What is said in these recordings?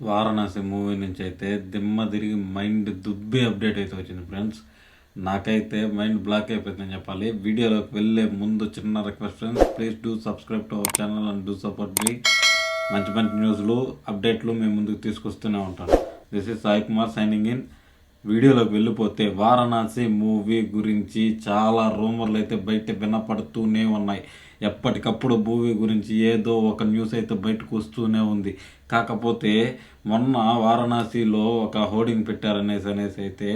Varanasi movie నుంచి అయితే దిమ్మ తిరిగి మైండ్ దుబ్బి అప్డేట్ అయితే వచ్చింది ఫ్రెండ్స్. నాకైతే మైండ్ బ్లాక్ అయిపోయిందని చెప్పాలి. వీడియోలోకి వెళ్ళే ముందు చిన్న request friends, please do subscribe to our channel and do support me. మంచి మంచి న్యూస్లు అప్డేట్లు మేము ముందుకు తీసుకొస్తూనే ఉంటాను. This is Sai Kumar signing in. వీడియోలోకి వెళ్ళిపోతే వారణాసి మూవీ గురించి చాలా రూమర్లు అయితే బయట వినపడుతూనే ఉన్నాయి. ఎప్పటికప్పుడు మూవీ గురించి ఏదో ఒక న్యూస్ అయితే బయటకు వస్తూనే ఉంది. కాకపోతే మొన్న వారణాసిలో ఒక హోర్డింగ్ పెట్టారనేసి అయితే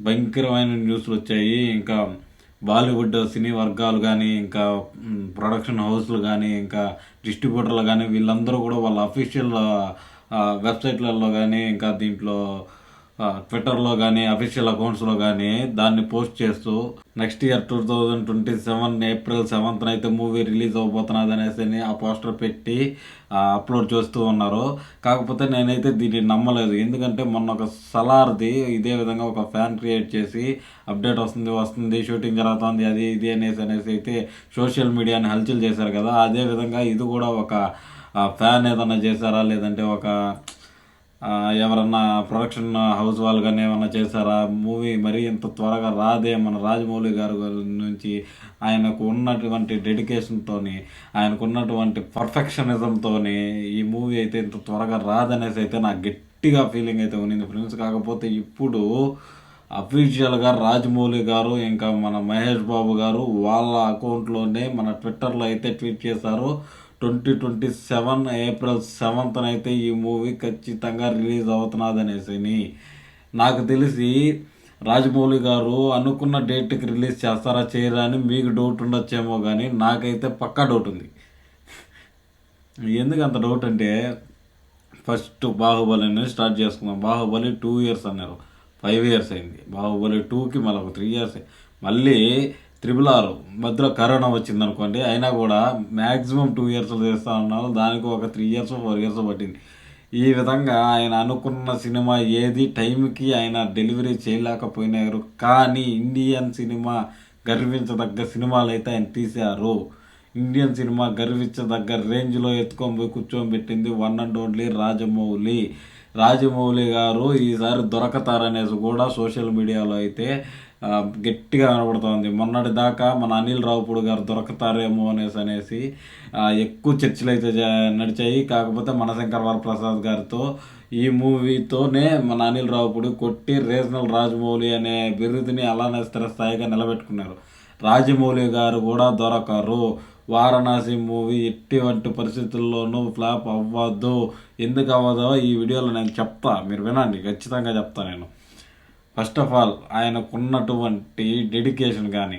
భయంకరమైన న్యూస్లు వచ్చాయి. ఇంకా బాలీవుడ్ సినీ వర్గాలు కానీ, ఇంకా ప్రొడక్షన్ హౌస్లు కానీ, ఇంకా డిస్ట్రిబ్యూటర్లు కానీ, వీళ్ళందరూ కూడా వాళ్ళ అఫీషియల్ వెబ్సైట్లలో కానీ, ఇంకా దీంట్లో ట్విట్టర్లో కానీ, అఫీషియల్ అకౌంట్స్లో కానీ దాన్ని పోస్ట్ చేస్తూ నెక్స్ట్ ఇయర్ 2027 ఏప్రిల్ 7th అయితే మూవీ రిలీజ్ అవబోతున్నది అనేసి ఆ పోస్టర్ పెట్టి అప్లోడ్ చేస్తూ ఉన్నారు. కాకపోతే నేనైతే దీన్ని నమ్మలేదు. ఎందుకంటే మొన్న ఒక సలార్ది ఇదే విధంగా ఒక ఫ్యాన్ క్రియేట్ చేసి అప్డేట్ వస్తుంది షూటింగ్ జరుగుతుంది అది ఇది అనేసి అయితే సోషల్ మీడియాని హల్చల్ చేశారు కదా. అదే విధంగా ఇది కూడా ఒక ఫ్యాన్ ఏదన్నా చేశారా, లేదంటే ఒక ఎవరన్నా ప్రొడక్షన్ హౌస్ వాళ్ళు కానీ ఏమన్నా చేశారా, మూవీ మరీ ఇంత త్వరగా రాదే. మన రాజమౌళి గారు నుంచి ఆయనకు ఉన్నటువంటి డెడికేషన్తో, ఆయనకు ఉన్నటువంటి పర్ఫెక్షనిజంతో ఈ మూవీ అయితే ఇంత త్వరగా రాదనేసి అయితే నాకు గట్టిగా ఫీలింగ్ అయితే ఉన్నింది ఫ్రెండ్స్. కాకపోతే ఇప్పుడు అఫీషియల్గా రాజమౌళి గారు ఇంకా మన మహేష్ బాబు గారు వాళ్ళ అకౌంట్లోనే మన ట్విట్టర్లో అయితే ట్వీట్ చేశారు. 2027 ఏప్రిల్ 7th అయితే ఈ మూవీ ఖచ్చితంగా రిలీజ్ అవుతున్నది అనేసి. నాకు తెలిసి రాజమౌళి గారు అనుకున్న డేట్కి రిలీజ్ చేస్తారా చేయరా అని మీకు డౌట్ ఉండొచ్చేమో, కానీ నాకైతే పక్కా డౌట్ ఉంది. ఎందుకు అంత డౌట్ అంటే, ఫస్ట్ బాహుబలి అనేది స్టార్ట్ చేసుకుందాం. బాహుబలి 2 years అన్నారు, 5 years అయింది. బాహుబలి 2కి మళ్ళీ ఒక 3 years, మళ్ళీ RRR మధ్యలో కరోనా వచ్చింది అనుకోండి, అయినా కూడా మ్యాక్సిమం 2 years చేస్తూ ఉన్నారు. దానికి ఒక 3 years 4 years పట్టింది. ఈ విధంగా ఆయన అనుకున్న సినిమా ఏది టైంకి ఆయన డెలివరీ చేయలేకపోయినారు. కానీ ఇండియన్ సినిమా గర్వించదగ్గ సినిమాలు అయితే ఆయన తీశారు. ఇండియన్ సినిమా గర్వించదగ్గ రేంజ్లో ఎత్తుకొని పోయి కూర్చోబెట్టింది one and only Rajamouli. Rajamouli గారు ఈసారి దొరకతారనేసి కూడా సోషల్ మీడియాలో అయితే గట్టిగా కనబడుతుంది. మొన్నటి దాకా మన అనిల్ రావుపూడి గారు దొరకతారేమో అనేసి ఎక్కువ చర్చలు అయితే నడిచాయి. కాకపోతే మనశంకర్ వరప్రసాద్ గారితో ఈ మూవీతోనే మన అనిల్ రావుపూడి కొట్టి రీజనల్ రాజమౌళి అనే బిరుదుని అలానే స్థిరస్థాయిగా నిలబెట్టుకున్నారు. రాజమౌళి గారు కూడా దొరకరు. వారణాసి మూవీ ఎటువంటి పరిస్థితుల్లోనూ ఫ్లాప్ అవ్వదు. ఎందుకు అవ్వదో ఈ వీడియోలో నేను చెప్తా, మీరు వినండి, ఖచ్చితంగా చెప్తా నేను. ఫస్ట్ ఆఫ్ ఆల్ ఆయనకున్నటువంటి డెడికేషన్ కానీ,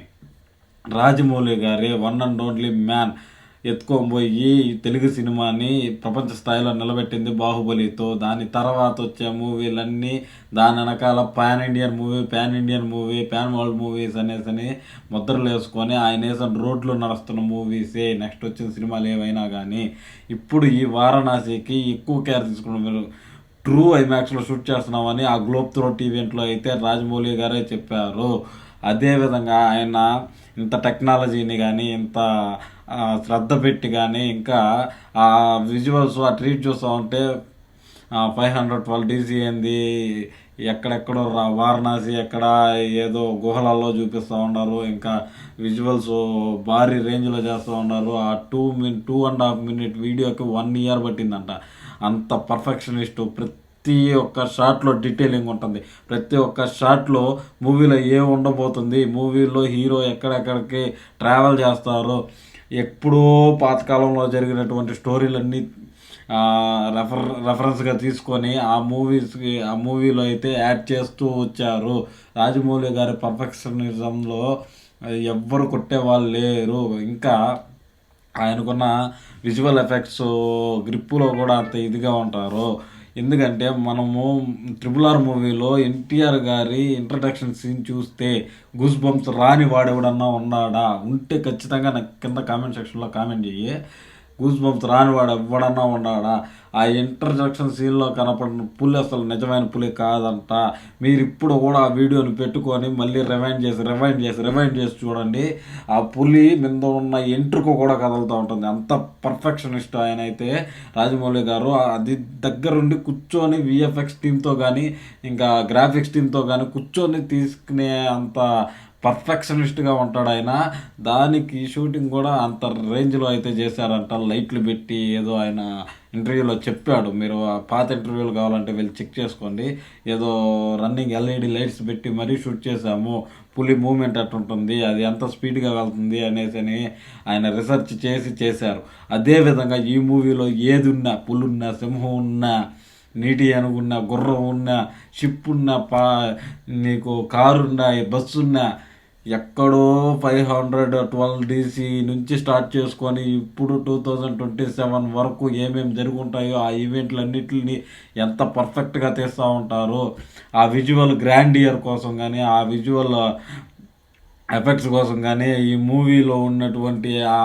రాజమౌళి గారి వన్ అండ్ ఓన్లీ మ్యాన్ ఎత్తుకోబోయి తెలుగు సినిమాని ప్రపంచ స్థాయిలో నిలబెట్టింది బాహుబలితో. దాని తర్వాత వచ్చే మూవీలన్నీ దాని వెనకాల pan Indian movie, pan world movies అనేసి ముద్రలు వేసుకొని ఆయన వేసిన రోడ్లు నడుస్తున్న మూవీసే నెక్స్ట్ వచ్చిన సినిమాలు ఏవైనా కానీ. ఇప్పుడు ఈ వారణాసికి ఎక్కువ కేర్ తీసుకున్నాం. మీరు ట్రూ ఐమాక్స్లో షూట్ చేస్తున్నామని ఆ గ్లోబ్ త్రోట్ ఈవెంట్లో అయితే రాజమౌళి గారే చెప్పారు. అదేవిధంగా ఆయన ఇంత టెక్నాలజీని కానీ, ఇంత శ్రద్ధ పెట్టి కానీ, ఇంకా ఆ విజువల్స్ ఆ ట్రీట్ చూస్తూ ఉంటే 512 DC ఏంది, ఎక్కడెక్కడో వారణాసి ఎక్కడ ఏదో గుహలలో చూపిస్తూ ఉన్నారు. ఇంకా విజువల్స్ భారీ రేంజ్లో చేస్తూ ఉన్నారు. ఆ 2.5 minute వీడియోకి 1 year పట్టిందంట. అంత పర్ఫెక్షనిస్టు. ప్రతి ఒక్క షాట్లో డీటెయిలింగ్ ఉంటుంది. ప్రతి ఒక్క షాట్లో మూవీలో ఏం ఉండబోతుంది, మూవీలో హీరో ఎక్కడెక్కడికి ట్రావెల్ చేస్తారు, ఎప్పుడో పాతకాలంలో జరిగినటువంటి స్టోరీలన్నీ రెఫరెన్స్గా తీసుకొని ఆ మూవీలో అయితే యాడ్ చేస్తూ వచ్చారు. రాజమౌళి గారి పర్ఫెక్షనిజంలో ఎవ్వరు కొట్టేవాళ్ళు లేరు. ఇంకా ఆయనకున్న విజువల్ ఎఫెక్ట్స్ గ్రిప్పులో కూడా అంత ఇదిగా ఉంటారు. ఎందుకంటే మనము RRR మూవీలో ఎన్టీఆర్ గారి ఇంట్రడక్షన్ సీన్ చూస్తే గూస్ బంప్స్ రాని వాడెవడన్నా ఉన్నాడా? ఉంటే ఖచ్చితంగా నాకు కింద కామెంట్ సెక్షన్లో కామెంట్ చెయ్యి. గూస్ బంప్స్ రానివాడు ఎవడన్నా ఉన్నాడా? ఆ ఇంట్రడక్షన్ సీన్లో కనపడిన పులి అసలు నిజమైన పులి కాదంట. మీరు ఇప్పుడు కూడా ఆ వీడియోని పెట్టుకొని మళ్ళీ రివైండ్ చేసి చూడండి. ఆ పులి మీద ఉన్న ఎంట్రుక కూడా కదులుతూ ఉంటుంది. అంత పర్ఫెక్షనిస్ట్ ఆయన అయితే రాజమౌళి గారు. అది దగ్గరుండి కూర్చొని విఎఫ్ఎక్స్ టీంతో కానీ ఇంకా గ్రాఫిక్స్ టీంతో కానీ కూర్చొని తీసుకునే అంత పర్ఫెక్షనిస్ట్గా ఉంటాడు ఆయన. దానికి షూటింగ్ కూడా అంత రేంజ్లో అయితే చేశారంట. లైట్లు పెట్టి ఏదో ఆయన ఇంటర్వ్యూలో చెప్పాడు. మీరు ఆ పాత ఇంటర్వ్యూలు కావాలంటే వెళ్ళి చెక్ చేసుకోండి. ఏదో రన్నింగ్ ఎల్ఈడి లైట్స్ పెట్టి మరీ షూట్ చేశాము, పులి మూమెంట్ అట్టుంటుంది, అది ఎంత స్పీడ్గా వెళ్తుంది అనేసి ఆయన రీసెర్చ్ చేశారు. అదేవిధంగా ఈ మూవీలో ఏది ఉన్నా, పులి ఉన్నా, సింహం ఉన్నా, నీటి ఏనుగున్నా, గుర్రం ఉన్నా, షిప్ ఉన్నా, నీకు కారున్నా, బస్సు ఉన్నా, ఎక్కడో 512 DC నుంచి స్టార్ట్ చేసుకొని ఇప్పుడు 2027 వరకు ఏమేమి జరుగుంటాయో ఆ ఈవెంట్లన్నిటిని ఎంత పర్ఫెక్ట్గా తీస్తూ ఉంటారో, ఆ విజువల్ గ్రాండియర్ కోసం కానీ, ఆ విజువల్ ఎఫెక్ట్స్ కోసం కానీ, ఈ మూవీలో ఉన్నటువంటి ఆ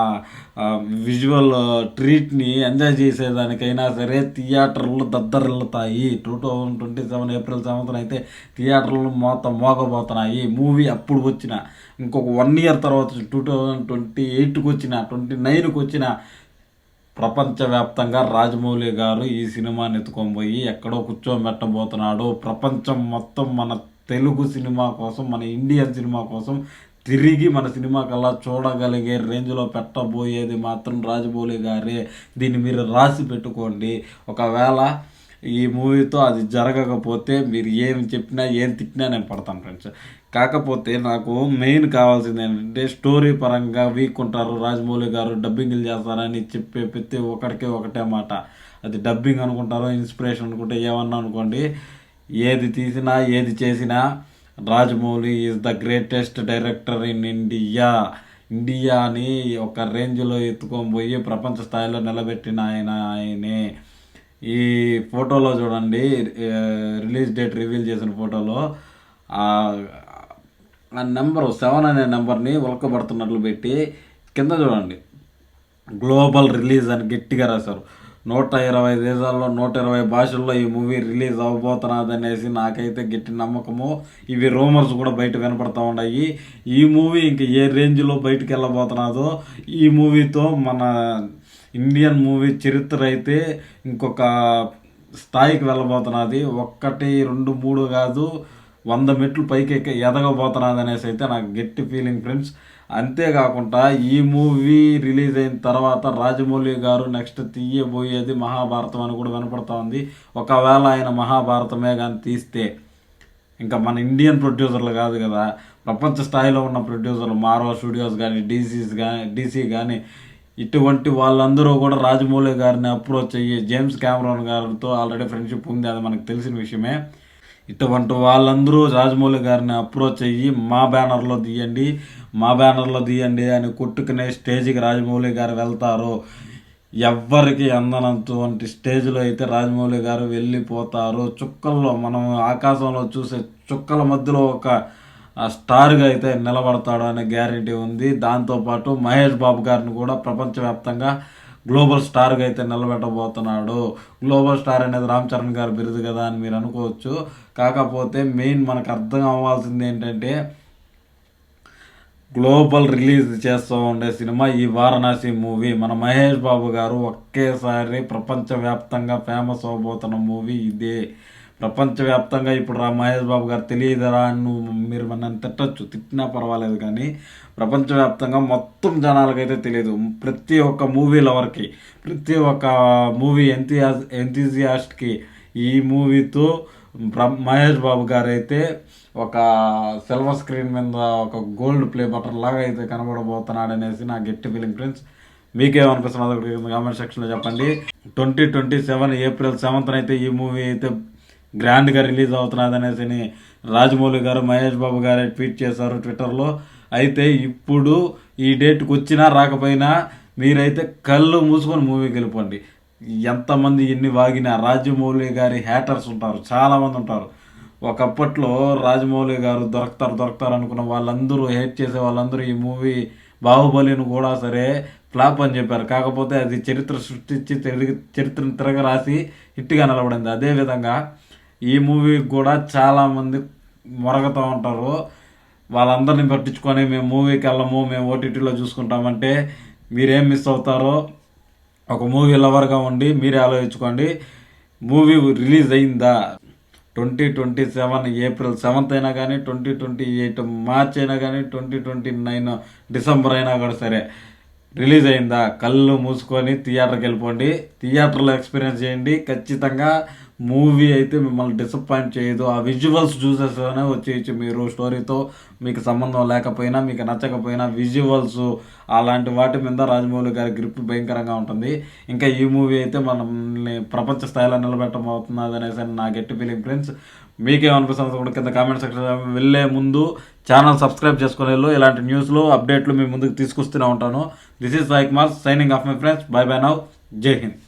విజువల్ ట్రీట్ని ఎంజాయ్ చేసేదానికైనా సరే థియేటర్లు దద్దరిల్లుతాయి. 2027 ఏప్రిల్ 7 అయితే థియేటర్లు మొత్తం మోగబోతున్నాయి. మూవీ అప్పుడు వచ్చిన ఇంకొక 1 year తర్వాత 2028కి వచ్చిన 29కి వచ్చిన ప్రపంచవ్యాప్తంగా రాజమౌళి గారు ఈ సినిమాని ఎత్తుకొని పోయి ఎక్కడో కూర్చోబెట్టబోతున్నాడు. ప్రపంచం మొత్తం మన తెలుగు సినిమా కోసం, మన ఇండియన్ సినిమా కోసం తిరిగి మన సినిమా కల్లా చూడగలిగే రేంజ్లో పెట్టబోయేది మాత్రం రాజమౌళి గారే. దీన్ని మీరు రాసి పెట్టుకోండి. ఒకవేళ ఈ మూవీతో అది జరగకపోతే మీరు ఏం చెప్పినా ఏం తిట్టినా నేను పడతాను ఫ్రెండ్స్. కాకపోతే నాకు మెయిన్ కావాల్సింది ఏంటంటే స్టోరీ పరంగా వీక్ ఉంటారు రాజమౌళి గారు, డబ్బింగ్లు చేస్తారని చెప్పే ప్రతి ఒక్కడికే ఒకటే మాట, అది డబ్బింగ్ అనుకుంటారో ఇన్స్పిరేషన్ అనుకుంటే ఏమన్నా అనుకోండి, ఏది తీసినా ఏది చేసినా Rajamouli is the greatest director in ఇండియాని ఒక రేంజ్లో ఎత్తుకొని పోయి ప్రపంచ స్థాయిలో నిలబెట్టిన ఆయనే. ఈ ఫోటోలో చూడండి, రిలీజ్ డేట్ రివీల్ చేసిన ఫోటోలో ఆ నెంబర్ 7 అనే నెంబర్ని ఉలకబడుతున్నట్లు పెట్టి కింద చూడండి గ్లోబల్ రిలీజ్ అని గట్టిగా రాశారు. 120 దేశాల్లో 120 భాషల్లో ఈ మూవీ రిలీజ్ అవ్వబోతున్నది అనేసి నాకైతే గట్టి నమ్మకము. ఇవి రూమర్స్ కూడా బయట వినపడతా ఉన్నాయి. ఈ మూవీ ఇంక ఏ రేంజ్లో బయటకు వెళ్ళబోతున్నదో, ఈ మూవీతో మన ఇండియన్ మూవీ చరిత్ర అయితే ఇంకొక స్థాయికి వెళ్ళబోతున్నది. 1, 2, 3 కాదు, 100 మెట్లు పైకి ఎదగబోతున్నది అనేసి అయితే నాకు గట్టి ఫీలింగ్ ఫ్రెండ్స్. అంతేకాకుండా ఈ మూవీ రిలీజ్ అయిన తర్వాత రాజమౌళి గారు నెక్స్ట్ తీయబోయేది మహాభారతం అని కూడా వినపడతా ఉంది. ఒకవేళ ఆయన మహాభారతమే కానీ తీస్తే ఇంకా మన ఇండియన్ ప్రొడ్యూసర్లు కాదు కదా, ప్రపంచ స్థాయిలో ఉన్న ప్రొడ్యూసర్లు మార్వెల్ స్టూడియోస్ కానీ, డీసీ కానీ, ఇటువంటి వాళ్ళందరూ కూడా రాజమౌళి గారిని అప్రోచ్ అయ్యి, జేమ్స్ కెమెరాన్ గారితో ఆల్రెడీ ఫ్రెండ్షిప్ ఉంది, అది మనకు తెలిసిన విషయమే. ఇటువంటి వాళ్ళందరూ రాజమౌళి గారిని అప్రోచ్ అయ్యి మా బ్యానర్లో తీయండి అని కొట్టుకునే స్టేజ్కి రాజమౌళి గారు వెళ్తారు. ఎవ్వరికి అందనంటువంటి స్టేజ్లో అయితే రాజమౌళి గారు వెళ్ళిపోతారు. చుక్కల్లో, మనం ఆకాశంలో చూసే చుక్కల మధ్యలో ఒక స్టార్గా అయితే నిలబడతాడు అనే గ్యారంటీ ఉంది. దాంతోపాటు మహేష్ బాబు గారిని కూడా ప్రపంచవ్యాప్తంగా గ్లోబల్ స్టార్గా అయితే నిలబెట్టబోతున్నాడు. గ్లోబల్ స్టార్ అనేది రామ్ చరణ్ గారి బిరుదు కదా అని మీరు అనుకోవచ్చు. కాకపోతే మెయిన్ మనకు అర్థం అవ్వాల్సింది ఏంటంటే, గ్లోబల్ రిలీజ్ చేస్తూ ఉండే సినిమా ఈ వారణాసి మూవీ. మన మహేష్ బాబు గారు ఒకేసారి ప్రపంచవ్యాప్తంగా ఫేమస్ అవబోతున్న మూవీ ఇదే. ప్రపంచవ్యాప్తంగా ఇప్పుడు మహేష్ బాబు గారు తెలియదురా అని మీరు నన్ను తిట్టినా పర్వాలేదు, కానీ ప్రపంచవ్యాప్తంగా మొత్తం జనాలకైతే తెలియదు. ప్రతి ఒక్క మూవీ లవర్కి, ప్రతి ఒక్క మూవీ ఎంతూజియాస్ట్కి ఈ మూవీతో మహేష్ బాబు గారు అయితే ఒక సిల్వర్ స్క్రీన్ మీద ఒక గోల్డ్ ప్లే బటన్ లాగా అయితే కనబడబోతున్నాడు అనేసి నా గట్టి ఫీలింగ్ ఫ్రెండ్స్. మీకేమనిపిస్తున్నది కామెంట్ సెక్షన్లో చెప్పండి. 2027 ఏప్రిల్ 7 అయితే ఈ మూవీ అయితే గ్రాండ్గా రిలీజ్ అవుతున్నది అనేసి రాజమౌళి గారు, మహేష్ బాబు గారే ట్వీట్ చేశారు ట్విట్టర్లో. అయితే ఇప్పుడు ఈ డేట్కి వచ్చినా రాకపోయినా మీరైతే కళ్ళు మూసుకొని మూవీకి వెళ్ళిపోండి. ఎంతమంది ఎన్ని వాగినా రాజమౌళి గారి హ్యాటర్స్ ఉంటారు, చాలామంది ఉంటారు. ఒకప్పట్లో రాజమౌళి గారు దొరుకుతారు అనుకున్న వాళ్ళందరూ, హేట్ చేసే వాళ్ళందరూ ఈ మూవీ బాహుబలిని కూడా సరే ఫ్లాప్ అని చెప్పారు. కాకపోతే అది చరిత్ర సృష్టించి చరిత్రను తిరగరాసి హిట్గా నిలబడింది. అదేవిధంగా ఈ మూవీకి కూడా చాలామంది మొరగతూ ఉంటారు. వాళ్ళందరినీ పట్టించుకొని మేము మూవీకి వెళ్ళము, మేము ఓటీటీలో చూసుకుంటామంటే మీరేం మిస్ అవుతారో ఒక మూవీ లవర్గా ఉండి మీరే ఆలోచించుకోండి. మూవీ రిలీజ్ అయిందా 2027 ఏప్రిల్ 7th అయినా కానీ, 2028 మార్చ్ అయినా కానీ, 2029 డిసెంబర్ అయినా కూడా సరే రిలీజ్ అయిందా, కళ్ళు మూసుకొని థియేటర్కి వెళ్ళిపోండి. థియేటర్లో ఎక్స్పీరియన్స్ చేయండి. ఖచ్చితంగా మూవీ అయితే మిమ్మల్ని డిసప్పాయింట్ చేయదు. ఆ విజువల్స్ చూసేస్తేనే వచ్చేయచ్చు. మీరు స్టోరీతో మీకు సంబంధం లేకపోయినా, మీకు నచ్చకపోయినా విజువల్స్ అలాంటి వాటి మీద రాజమౌళి గారి గ్రిప్ భయంకరంగా ఉంటుంది. ఇంకా ఈ మూవీ అయితే మనల్ని ప్రపంచ స్థాయిలో నిలబెట్టబోతున్నది అనేసి నా గట్టి ఫీలింగ్. ఫ్రెండ్స్, మీకేమనిపిస్తుంది కూడా కింద కామెంట్ సెక్షన్ వెళ్ళే ముందు ఛానల్ సబ్స్క్రైబ్ చేసుకునే ఇలాంటి న్యూస్లు అప్డేట్లు మీ ముందుకు తీసుకొస్తూనే ఉంటాను. This is Sai Kumar signing off my friends. By by now. జై హింద్.